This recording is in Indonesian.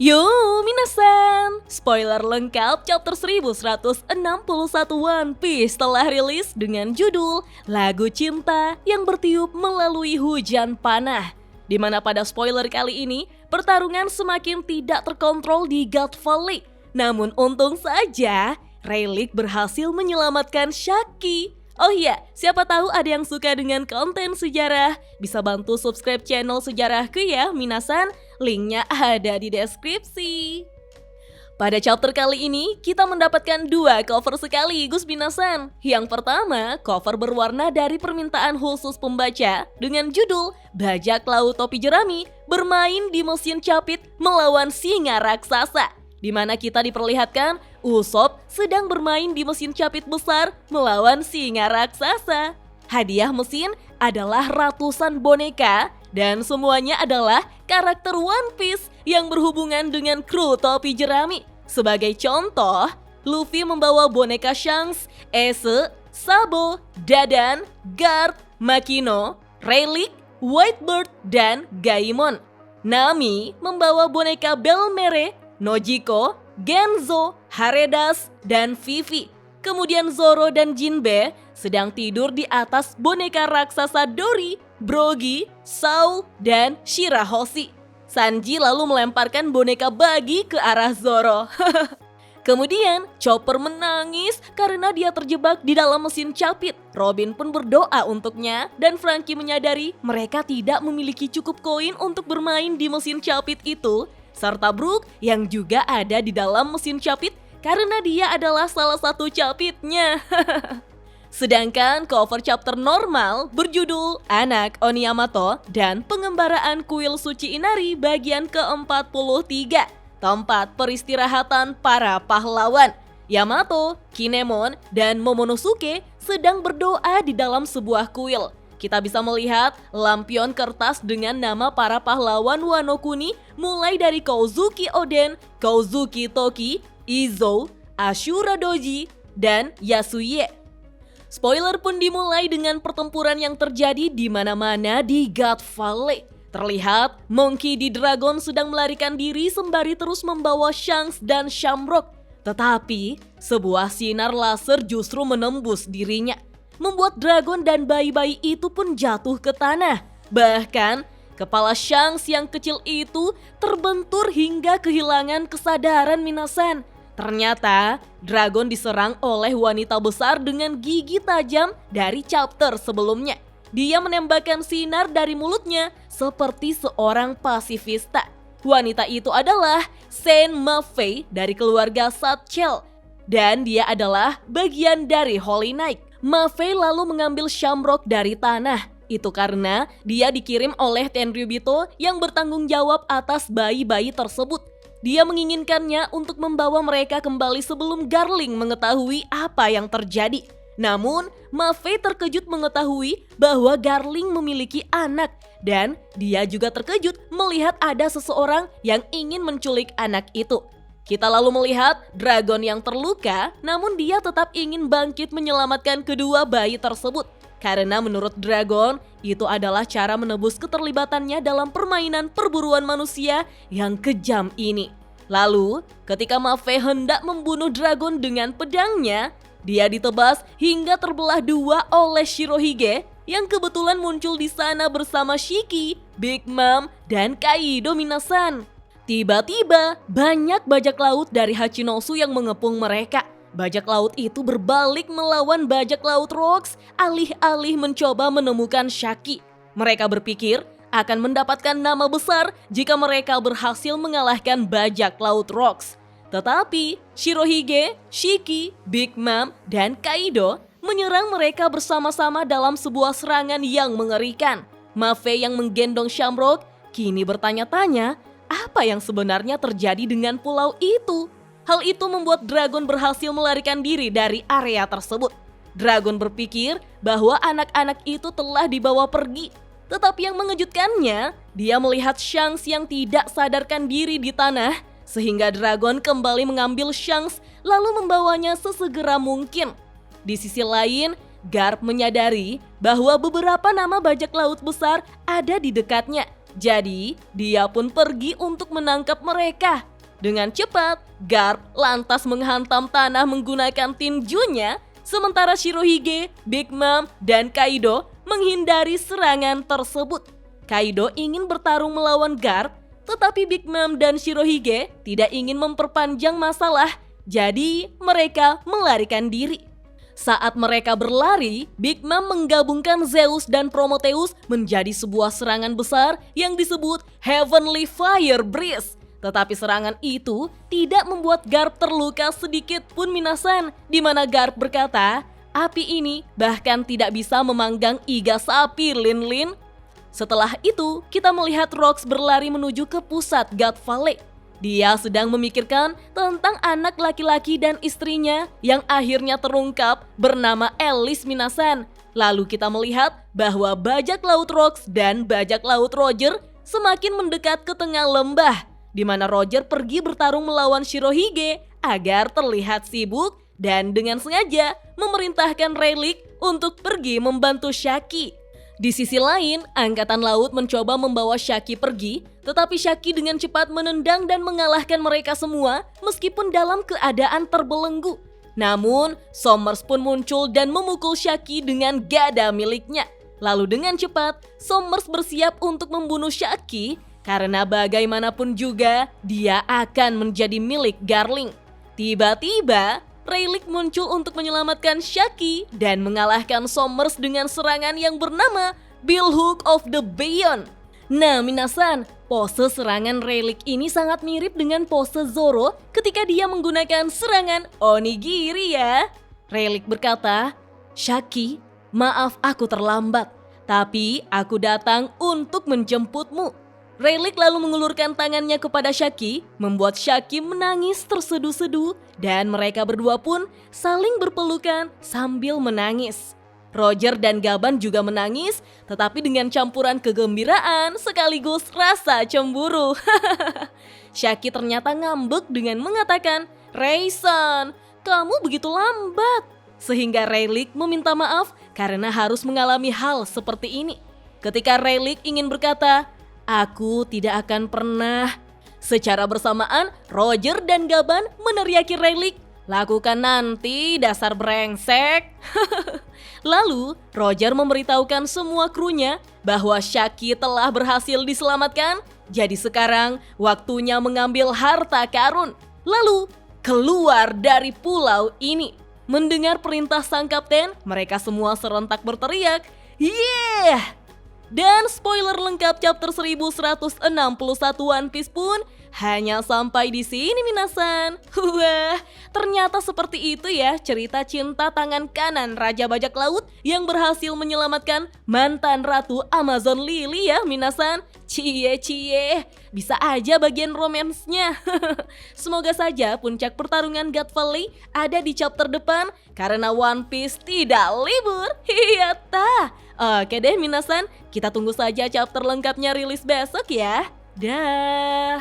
Yo, minasan! Spoiler lengkap chapter 1161 One Piece telah rilis dengan judul Lagu Cinta yang bertiup melalui hujan panah. Di mana pada spoiler kali ini, pertarungan semakin tidak terkontrol di God Valley. Namun untung saja, Rayleigh berhasil menyelamatkan Shaki. Oh iya, siapa tahu ada yang suka dengan konten sejarah, bisa bantu subscribe channel sejarahku ya, minasan. Linknya ada di deskripsi. Pada chapter kali ini, kita mendapatkan dua cover sekaligus, minasan. Yang pertama, cover berwarna dari permintaan khusus pembaca dengan judul Bajak Laut Topi Jerami bermain di mesin capit melawan singa raksasa, di mana kita diperlihatkan Usopp sedang bermain di mesin capit besar melawan singa raksasa. Hadiah mesin adalah ratusan boneka dan semuanya adalah karakter One Piece yang berhubungan dengan kru topi jerami. Sebagai contoh, Luffy membawa boneka Shanks, Ace, Sabo, Dadan, Garp, Makino, Rayleigh, Whitebird, dan Gaimon. Nami membawa boneka Belmere, Nojiko, Genzo, Haredas, dan Vivi. Kemudian Zoro dan Jinbe sedang tidur di atas boneka raksasa Dory, Brogy, Saul, dan Shirahoshi. Sanji lalu melemparkan boneka Buggy ke arah Zoro. Kemudian Chopper menangis karena dia terjebak di dalam mesin capit. Robin pun berdoa untuknya dan Franky menyadari mereka tidak memiliki cukup koin untuk bermain di mesin capit itu. Serta Brook yang juga ada di dalam mesin capit karena dia adalah salah satu capitnya. Sedangkan cover chapter normal berjudul Anak Oni Yamato dan Pengembaraan Kuil Suci Inari bagian ke-43, tempat peristirahatan para pahlawan. Yamato, Kinemon, dan Momonosuke sedang berdoa di dalam sebuah kuil. Kita bisa melihat lampion kertas dengan nama para pahlawan Wano Kuni mulai dari Kozuki Oden, Kozuki Toki, Izo, Ashura Doji, dan Yasuye. Spoiler pun dimulai dengan pertempuran yang terjadi di mana-mana di God Valley. Terlihat Monkey D. Dragon sedang melarikan diri sembari terus membawa Shanks dan Shamrock. Tetapi sebuah sinar laser justru menembus dirinya, membuat Dragon dan bayi-bayi itu pun jatuh ke tanah. Bahkan kepala Shanks yang kecil itu terbentur hingga kehilangan kesadaran, minasan. Ternyata Dragon diserang oleh wanita besar dengan gigi tajam dari chapter sebelumnya. Dia menembakkan sinar dari mulutnya seperti seorang pasifista. Wanita itu adalah Saint Mafei dari keluarga Satchel, dan dia adalah bagian dari Holy Knight. Mafei lalu mengambil Shamrock dari tanah. Itu karena dia dikirim oleh Tenryubito yang bertanggung jawab atas bayi-bayi tersebut. Dia menginginkannya untuk membawa mereka kembali sebelum Garling mengetahui apa yang terjadi. Namun, Mafei terkejut mengetahui bahwa Garling memiliki anak dan dia juga terkejut melihat ada seseorang yang ingin menculik anak itu. Kita lalu melihat Dragon yang terluka, namun dia tetap ingin bangkit menyelamatkan kedua bayi tersebut. Karena menurut Dragon, itu adalah cara menebus keterlibatannya dalam permainan perburuan manusia yang kejam ini. Lalu, ketika Mafei hendak membunuh Dragon dengan pedangnya, dia ditebas hingga terbelah dua oleh Shirohige yang kebetulan muncul di sana bersama Shiki, Big Mom, dan Kaido, minasan. Tiba-tiba, banyak bajak laut dari Hachinosu yang mengepung mereka. Bajak laut itu berbalik melawan bajak laut Rocks alih-alih mencoba menemukan Shaki. Mereka berpikir akan mendapatkan nama besar jika mereka berhasil mengalahkan bajak laut Rocks. Tetapi, Shirohige, Shiki, Big Mom, dan Kaido menyerang mereka bersama-sama dalam sebuah serangan yang mengerikan. Mafei yang menggendong Shamrock kini bertanya-tanya, apa yang sebenarnya terjadi dengan pulau itu? Hal itu membuat Dragon berhasil melarikan diri dari area tersebut. Dragon berpikir bahwa anak-anak itu telah dibawa pergi. Tetapi yang mengejutkannya, dia melihat Shanks yang tidak sadarkan diri di tanah, sehingga Dragon kembali mengambil Shanks lalu membawanya sesegera mungkin. Di sisi lain, Garp menyadari bahwa beberapa nama bajak laut besar ada di dekatnya. Jadi, dia pun pergi untuk menangkap mereka. Dengan cepat, Garp lantas menghantam tanah menggunakan tinjunya, sementara Shirohige, Big Mom, dan Kaido menghindari serangan tersebut. Kaido ingin bertarung melawan Garp, tetapi Big Mom dan Shirohige tidak ingin memperpanjang masalah, jadi mereka melarikan diri. Saat mereka berlari, Big Mom menggabungkan Zeus dan Prometheus menjadi sebuah serangan besar yang disebut Heavenly Fire Breeze. Tetapi serangan itu tidak membuat Garp terluka sedikit pun Minasan, di mana Garp berkata, api ini bahkan tidak bisa memanggang iga sapi Lin. Setelah itu, kita melihat Rox berlari menuju ke pusat God Valley. Dia sedang memikirkan tentang anak laki-laki dan istrinya yang akhirnya terungkap bernama Alice Minasan. Lalu kita melihat bahwa bajak laut Rox dan bajak laut Roger semakin mendekat ke tengah lembah, di mana Roger pergi bertarung melawan Shirohige agar terlihat sibuk dan dengan sengaja memerintahkan Rayleigh untuk pergi membantu Shaki. Di sisi lain, Angkatan Laut mencoba membawa Shaki pergi, tetapi Shaki dengan cepat menendang dan mengalahkan mereka semua meskipun dalam keadaan terbelenggu. Namun, Sommers pun muncul dan memukul Shaki dengan gada miliknya. Lalu dengan cepat, Sommers bersiap untuk membunuh Shaki karena bagaimanapun juga dia akan menjadi milik Garling. Tiba-tiba, Rayleigh muncul untuk menyelamatkan Shaki dan mengalahkan Sommers dengan serangan yang bernama Billhook of the Beyond. Nah, Minasan, pose serangan Rayleigh ini sangat mirip dengan pose Zoro ketika dia menggunakan serangan Onigiri ya. Rayleigh berkata, Shaki, maaf aku terlambat, tapi aku datang untuk menjemputmu. Rayleigh lalu mengulurkan tangannya kepada Shaki, membuat Shaki menangis terseduh-seduh dan mereka berdua pun saling berpelukan sambil menangis. Roger dan Gaban juga menangis, tetapi dengan campuran kegembiraan sekaligus rasa cemburu. Shaki ternyata ngambek dengan mengatakan, Rayson, kamu begitu lambat. Sehingga Rayleigh meminta maaf karena harus mengalami hal seperti ini. Ketika Rayleigh ingin berkata, aku tidak akan pernah. Secara bersamaan, Roger dan Gaban meneriaki Rayleigh, lakukan nanti dasar brengsek. Lalu, Roger memberitahukan semua krunya bahwa Shaki telah berhasil diselamatkan. Jadi sekarang waktunya mengambil harta karun. Lalu, keluar dari pulau ini. Mendengar perintah sang kapten, mereka semua serentak berteriak, "Yeah!" Dan spoiler lengkap chapter 1161 One Piece pun hanya sampai di sini Minasan. Wah, ternyata seperti itu ya cerita cinta tangan kanan Raja Bajak Laut yang berhasil menyelamatkan mantan Ratu Amazon Lily ya Minasan. Cie, bisa aja bagian romansnya. Semoga saja puncak pertarungan God Valley ada di chapter depan karena One Piece tidak libur. Iya tah. Oke deh Minasan, kita tunggu saja chapter lengkapnya rilis besok ya. Dah.